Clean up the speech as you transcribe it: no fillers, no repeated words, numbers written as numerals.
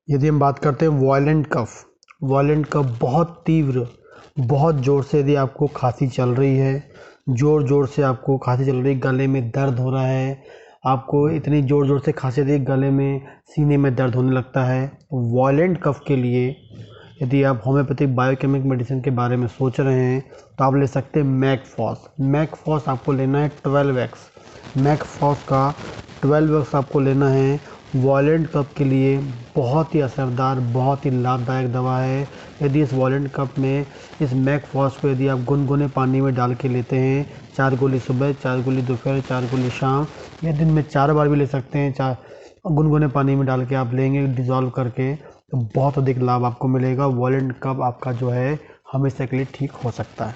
यदि हम बात करते हैं वॉयलेंट कफ बहुत तीव्र, बहुत ज़ोर से यदि आपको खांसी चल रही है, ज़ोर से आपको खांसी चल रही है, गले में दर्द हो रहा है, आपको इतनी ज़ोर से खांसी रही गले में, सीने में दर्द होने लगता है, वॉयलेंट कफ के लिए यदि आप होम्योपैथिक बायोकेमिक मेडिसिन के बारे में सोच रहे हैं तो आप ले सकते हैं मैकफॉस आपको लेना है 12x। मैकफॉस का 12x आपको लेना है। वॉयलेंट कफ के लिए बहुत ही असरदार, बहुत ही लाभदायक दवा है। यदि इस वॉयलेंट कफ में इस मैकफॉस को यदि आप गुनगुने पानी में डाल के लेते हैं, 4 गोली सुबह, 4 गोली दोपहर, 4 गोली शाम, या दिन में 4 बार भी ले सकते हैं, गुनगुने पानी में डाल के आप लेंगे डिज़ोल्व करके, तो बहुत अधिक लाभ आपको मिलेगा। वॉयलेंट कफ आपका जो है हमेशा के लिए ठीक हो सकता है।